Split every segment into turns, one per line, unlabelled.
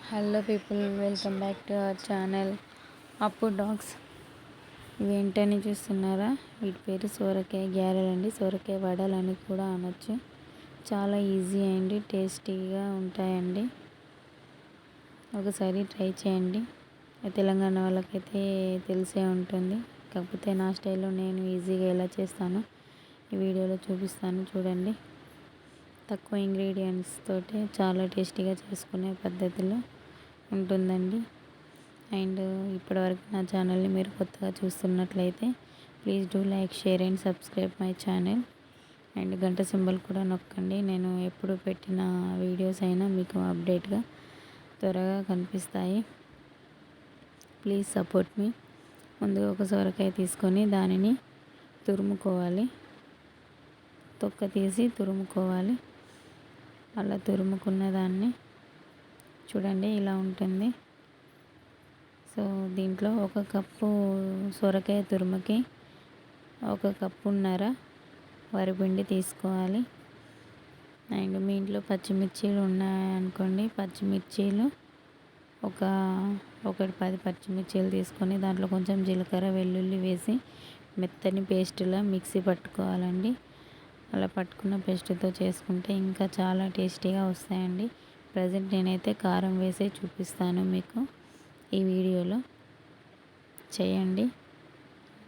Hello people, welcome back to our channel అప్పు dogs. ఇవేంటని చూస్తున్నారా? వీటి పేరు సోరకాయ గ్యారెలు అండి. సోరకాయ వడలని కూడా అనొచ్చు. చాలా ఈజీ అండి, టేస్టీగా ఉంటాయండి. ఒకసారి ట్రై చేయండి. తెలంగాణ వాళ్ళకైతే తెలిసే ఉంటుంది, కాకపోతే నా స్టైల్లో నేను ఈజీగా ఎలా చేస్తానో ఈ వీడియోలో చూపిస్తాను, చూడండి. తక్కువ ఇంగ్రీడియంట్స్ తోటి చాలా టేస్టీగా చేసుకునే పద్ధతిలో ఉంటుందండి. అండ్ ఇప్పటివరకు నా ఛానల్ని మీరు కొత్తగా చూస్తున్నట్లయితే please do like, share and subscribe my channel. And గంట సింబల్ కూడా నొక్కండి. నేను ఎప్పుడు పెట్టిన వీడియోస్ అయినా మీకు అప్డేట్గా త్వరగా కనిపిస్తాయి. ప్లీజ్ సపోర్ట్ మీ. ముందుగా ఒక సొరకాయ తీసుకొని దానిని తురుముకోవాలి. తొక్క తీసి తురుముకోవాలి. అలా తురుముకున్న దాన్ని చూడండి, ఇలా ఉంటుంది. సో దీంట్లో ఒక కప్పు సొరకాయ తురుముకి 1 కప్పున్నర వరిపిండి తీసుకోవాలి. అండ్ మీ ఇంట్లో పచ్చిమిర్చీలు ఉన్నాయనుకోండి, పచ్చిమిర్చీలు ఒకటి 10 పచ్చిమిర్చీలు తీసుకొని దాంట్లో కొంచెం జీలకర్ర, వెల్లుల్లి వేసి మెత్తని పేస్టులా మిక్సీ పట్టుకోవాలండి. అలా పట్టుకున్న పేస్టుతో చేసుకుంటే ఇంకా చాలా టేస్టీగా వస్తాయండి. ప్రజెంట్ నేనైతే కారం వేసే చూపిస్తాను మీకు ఈ వీడియోలో. చేయండి.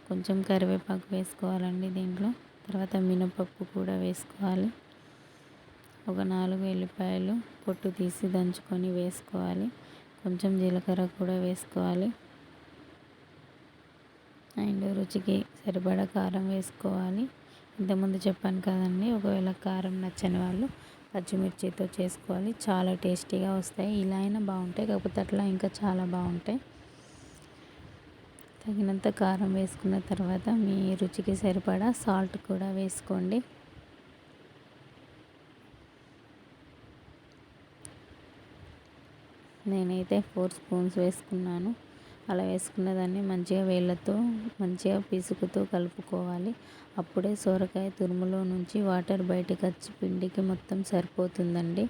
కొంచెం కరివేపాకు వేసుకోవాలండి దీంట్లో. తర్వాత మినపప్పు కూడా వేసుకోవాలి. ఒక 4 ఎల్లిపాయలు పొట్టు తీసి దంచుకొని వేసుకోవాలి. కొంచెం జీలకర్ర కూడా వేసుకోవాలి. అండ్ రుచికి సరిపడా కారం వేసుకోవాలి. ఇంతకుముందు చెప్పాను కదండి, ఒకవేళ కారం నచ్చని వాళ్ళు పచ్చిమిర్చితో చేసుకోవాలి. చాలా టేస్టీగా వస్తాయి. ఇలా అయినా బాగుంటాయి, కాకపోతే అట్లా ఇంకా చాలా బాగుంటాయి. తగినంత కారం వేసుకున్న తర్వాత మీ రుచికి సరిపడా సాల్ట్ కూడా వేసుకోండి. నేనైతే 4 స్పూన్స్ వేసుకున్నాను. అలా వేసుకున్న దాన్ని మంచిగా వేళ్ళతో మంచిగా పిసుకుతూ కలుపుకోవాలి. అప్పుడే సొరకాయ తురుములో నుంచి వాటర్ బయటకు వచ్చి పిండికి మొత్తం సరిపోతుందండి.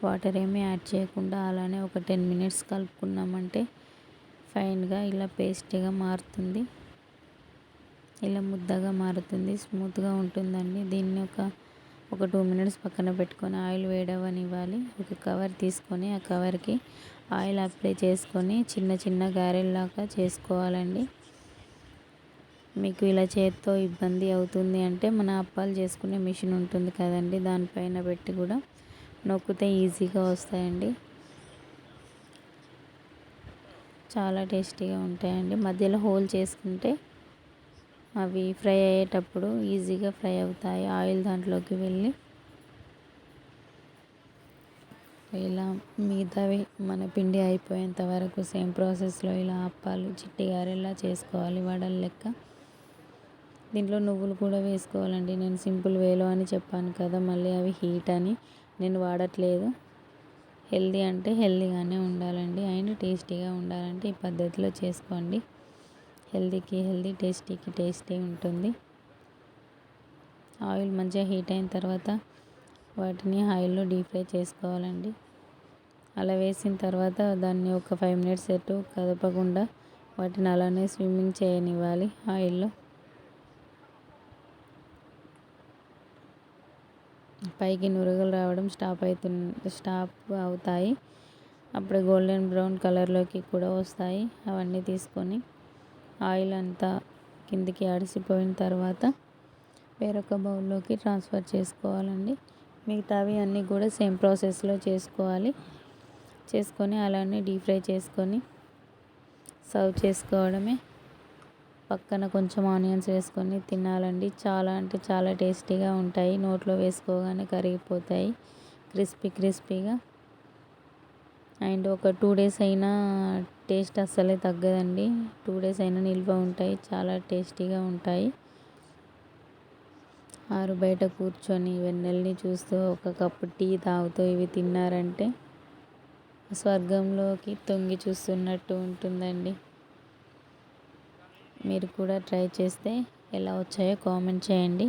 వాటర్ ఏమీ యాడ్ చేయకుండా అలానే ఒక 10 మినిట్స్ కలుపుకున్నామంటే ఫైన్గా ఇలా పేస్ట్గా మారుతుంది. ఇలా ముద్దగా మారుతుంది, స్మూత్గా ఉంటుందండి. దీన్ని ఒక 2 మినిట్స్ పక్కన పెట్టుకొని ఆయిల్ వేడవనివ్వాలి. ఒక కవర్ తీసుకొని ఆ కవర్కి ఆయిల్ అప్లై చేసుకొని చిన్న చిన్న గారెల్లాగా చేసుకోవాలండి. మీకు ఇలా చేత్తో ఇబ్బంది అవుతుంది అంటే మన అప్పాలు చేసుకునే మిషన్ ఉంటుంది కదండి, దానిపైన పెట్టి కూడా నొక్కితే ఈజీగా వస్తాయండి. చాలా టేస్టీగా ఉంటాయండి. మధ్యలో హోల్ చేసుకుంటే అవి ఫ్రై అయ్యేటప్పుడు ఈజీగా ఫ్రై అవుతాయి. ఆయిల్ దాంట్లోకి వెళ్ళి ఇలా మిగతావి మన పిండి అయిపోయేంత వరకు సేమ్ ప్రాసెస్లో ఇలా అప్పాలు చిట్టి గారెలా చేసుకోవాలి, వడల లెక్క. దీంట్లో నువ్వులు కూడా వేసుకోవాలండి. నేను సింపుల్ వేలో అని చెప్పాను కదా, మళ్ళీ అవి హీట్ అని నేను వాడట్లేదు. హెల్దీ అంటే హెల్దీగానే ఉండాలండి, అండ్ టేస్టీగా ఉండాలంటే ఈ పద్ధతిలో చేసుకోండి. హెల్దీకి హెల్దీ, టేస్టీకి టేస్టీ ఉంటుంది. ఆయిల్ మంచిగా హీట్ అయిన తర్వాత వాటిని ఆయిల్లో డీప్ ఫ్రై చేసుకోవాలండి. అలా వేసిన తర్వాత దాన్ని ఒక 5 మినిట్స్ ఎటు కదపకుండా వాటిని అలానే స్విమ్మింగ్ చేయనివ్వాలి ఆయిల్లో. పైకి నురగలు రావడం స్టాప్ అవుతాయి. అప్పుడు గోల్డెన్ బ్రౌన్ కలర్లోకి కూడా వస్తాయి. అవన్నీ తీసుకొని ఆయిల్ అంతా కిందికి అడిసిపోయిన తర్వాత వేరొక బౌల్లోకి ట్రాన్స్ఫర్ చేసుకోవాలండి. మిగతావి అన్నీ కూడా సేమ్ ప్రాసెస్లో చేసుకొని అలానే డీప్ ఫ్రై చేసుకొని సర్వ్ చేసుకోవడమే. పక్కన కొంచెం ఆనియన్స్ వేసుకొని తినాలండి. చాలా అంటే చాలా టేస్టీగా ఉంటాయి. నోట్లో వేసుకోగానే కరిగిపోతాయి క్రిస్పీగా. అండ్ ఒక 2 డేస్ అయినా టేస్ట్ అస్సలే తగ్గదండి. 2 డేస్ అయినా నిల్వ ఉంటాయి. చాలా టేస్టీగా ఉంటాయి. ఆరు బయట కూర్చొని వెన్నెల్ని చూస్తూ ఒక కప్పు టీ తాగుతూ ఇవి తిన్నారంటే స్వర్గంలోకి తొంగి చూస్తున్నట్టు ఉంటుందండి. మీరు కూడా ట్రై చేస్తే ఎలా వచ్చాయో కామెంట్ చేయండి.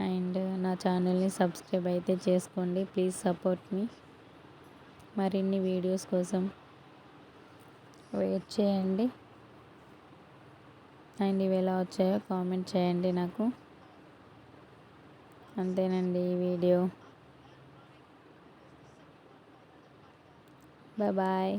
అండ్ నా ఛానల్ని సబ్స్క్రైబ్ అయితే చేసుకోండి. ప్లీజ్ సపోర్ట్ మీ. మరిన్ని వీడియోస్ కోసం వెయిట్ చేయండి. అండ్ ఇవి ఎలా వచ్చాయో కామెంట్ చేయండి నాకు. అంతేనండి ఈ వీడియో. బాయ్.